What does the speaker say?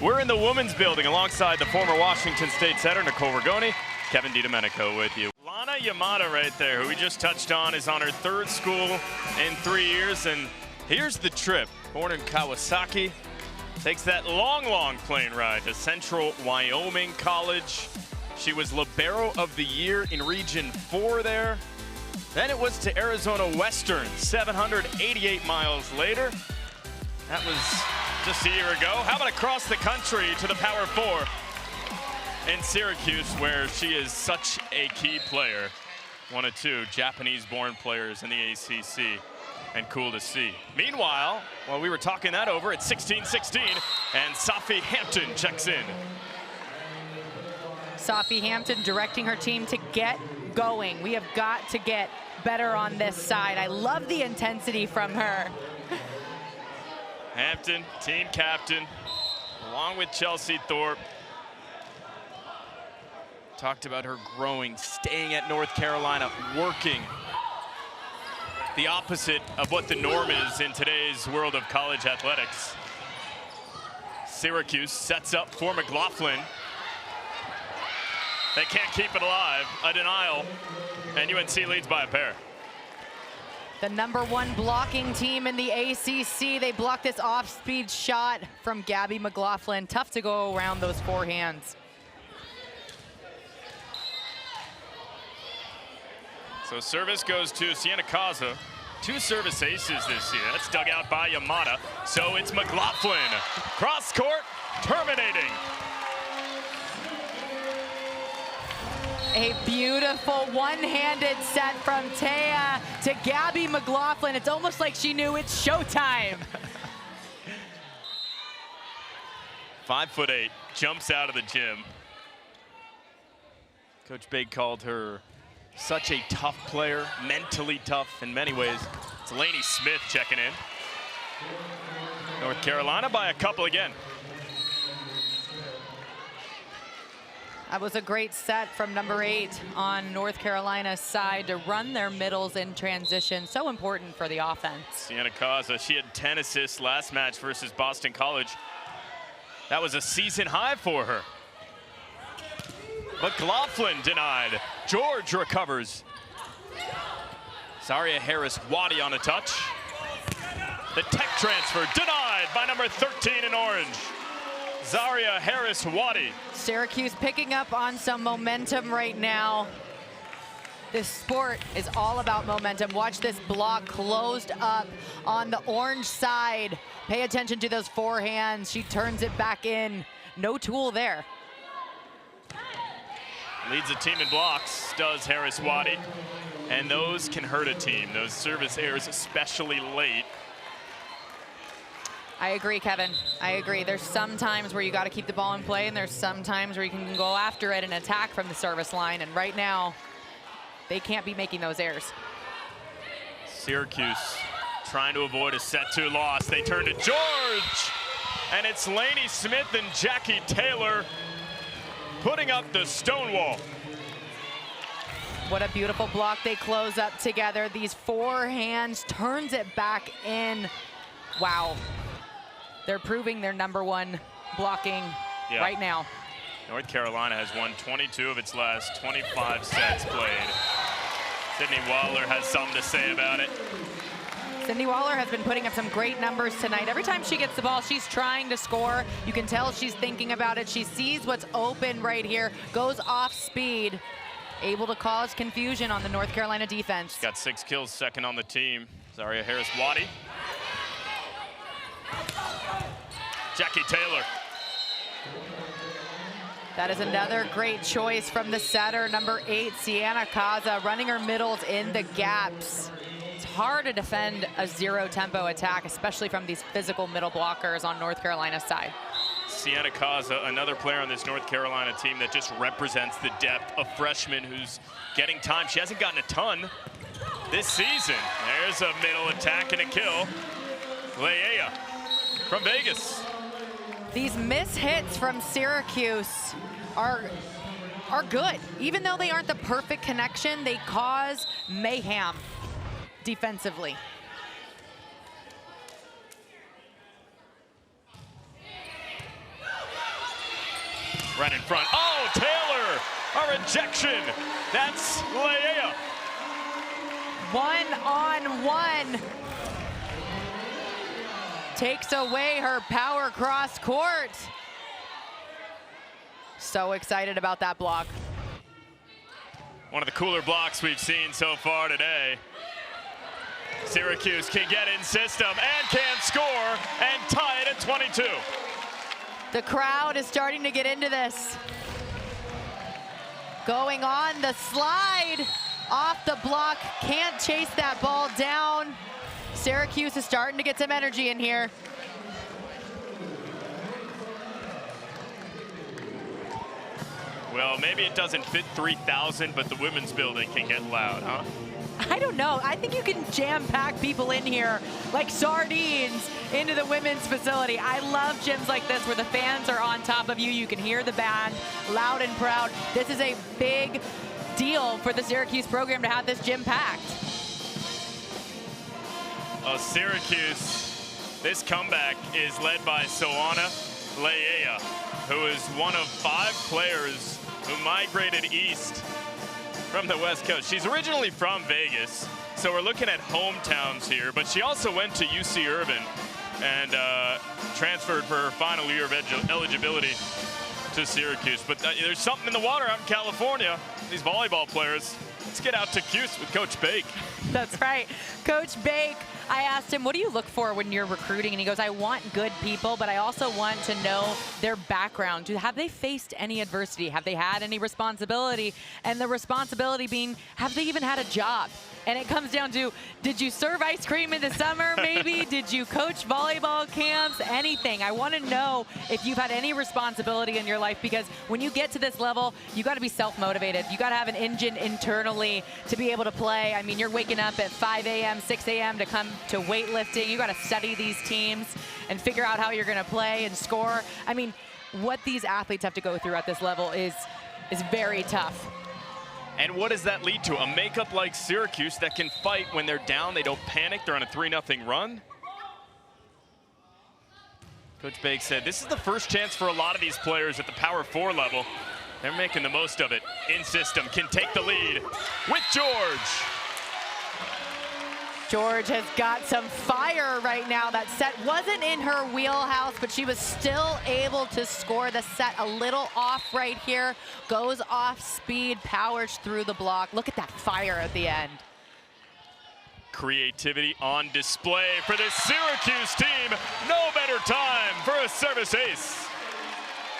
We're in the women's building alongside the former Washington State setter, Nicole Rigoni. Kevin DiDomenico with you. Lana Yamada right there, who we just touched on, is on her third school in 3 years. And here's the trip. Born in Kawasaki, takes that long plane ride to Central Wyoming College. She was Libero of the Year in Region 4 there. Then it was to Arizona Western, 788 miles later. That was just a year ago. How about across the country to the Power 4 in Syracuse, where she is such a key player. One of two Japanese-born players in the ACC, and cool to see. Meanwhile, while we were talking that over, it's 16-16, and Safi Hampton checks in. Safi Hampton directing her team to get going. We have got to get better on this side. I love the intensity from her. Hampton, team captain, along with Chelsea Thorpe. Talked about her growing, staying at North Carolina, working. The opposite of what the norm is in today's world of college athletics. Syracuse sets up for McLaughlin. They can't keep it alive, a denial, and UNC leads by a pair. The #1 blocking team in the ACC. They blocked this off-speed shot from Gabby McLaughlin. Tough to go around those forehands. So service goes to Sienna Kaza. 2 service aces this year. That's dug out by Yamada. So it's McLaughlin. Cross court, terminating. A beautiful one-handed set from Taya to Gabby McLaughlin. It's almost like she knew it's showtime. 5'8", jumps out of the gym. Coach Big called her such a tough player, mentally tough in many ways. It's Lainey Smith checking in. North Carolina by a couple again. That was a great set from #8 on North Carolina's side to run their middles in transition. So important for the offense. Sienna Kaza, she had 10 assists last match versus Boston College. That was a season high for her. McLaughlin denied. George recovers. Zaria Harris-Waddy on a touch. The tech transfer denied by number 13 in orange. Zaria Harris-Waddy. Syracuse picking up on some momentum right now. This sport is all about momentum. Watch this block closed up on the orange side. Pay attention to those forehands. She turns it back in. No tool there. Leads the team in blocks, does Harris-Waddy. And those can hurt a team, those service errors, especially late. I agree, Kevin. I agree. There's some times where you got to keep the ball in play, and there's some times where you can go after it and attack from the service line. And right now, they can't be making those errors. Syracuse trying to avoid a set 2 loss. They turn to George, and it's Lainey Smith and Jackie Taylor putting up the stonewall. What a beautiful block they close up together. These forehands, turns it back in. Wow. They're proving their #1 blocking right now. North Carolina has won 22 of its last 25 sets played. Sydney Waller has something to say about it. Sydney Waller has been putting up some great numbers tonight. Every time she gets the ball, she's trying to score. You can tell she's thinking about it. She sees what's open right here, goes off speed, able to cause confusion on the North Carolina defense. Got 6 kills, second on the team. Zaria Harris-Waddy. Jackie Taylor. That is another great choice from the setter, #8, Sienna Kaza, running her middles in the gaps. It's hard to defend a 0-tempo attack, especially from these physical middle blockers on North Carolina's side. Sienna Kaza, another player on this North Carolina team that just represents the depth of freshman who's getting time. She hasn't gotten a ton this season. There's a middle attack and a kill. Leia from Vegas. These miss hits from Syracuse are good. Even though they aren't the perfect connection, they cause mayhem defensively. right in front. Oh, Taylor, a rejection. That's Leia. 1-on-1. Takes away her power cross court. So excited about that block. One of the cooler blocks we've seen so far today. Syracuse can get in system and can score and tie it at 22. The crowd is starting to get into this. Going on the slide, off the block, can't chase that ball down. Syracuse is starting to get some energy in here. Well, maybe it doesn't fit 3,000, but the women's building can get loud, huh? I don't know. I think you can jam-pack people in here like sardines into the women's facility. I love gyms like this where the fans are on top of you. You can hear the band loud and proud. This is a big deal for the Syracuse program to have this gym packed. Oh, Syracuse, this comeback is led by Soana Leia, who is one of 5 players who migrated east from the West Coast. She's originally from Vegas, so we're looking at hometowns here, but she also went to UC Irvine and transferred for her final year of eligibility to Syracuse. But there's something in the water out in California. These volleyball players. Let's get out to Cuse with Coach Bake. That's right. Coach Bake, I asked him, what do you look for when you're recruiting? And he goes, I want good people, but I also want to know their background. Have they faced any adversity? Have they had any responsibility? And the responsibility being, have they even had a job? And it comes down to, did you serve ice cream in the summer, maybe? Did you coach volleyball camps? Anything. I want to know if you've had any responsibility in your life, because when you get to this level, you got to be self-motivated. You got to have an engine internally to be able to play. I mean, you're waking up at 5 a.m., 6 a.m. to come to weightlifting. You got to study these teams and figure out how you're going to play and score. I mean, what these athletes have to go through at this level is very tough. And what does that lead to? A makeup like Syracuse that can fight when they're down. They don't panic. They're on a 3-0 run. Coach Bake said this is the first chance for a lot of these players at the Power 4 level. They're making the most of it. In system, can take the lead with George. George has got some fire right now. That set wasn't in her wheelhouse, but she was still able to score. The set a little off right here. Goes off speed, powers through the block. Look at that fire at the end. Creativity on display for this Syracuse team. No better time for a service ace.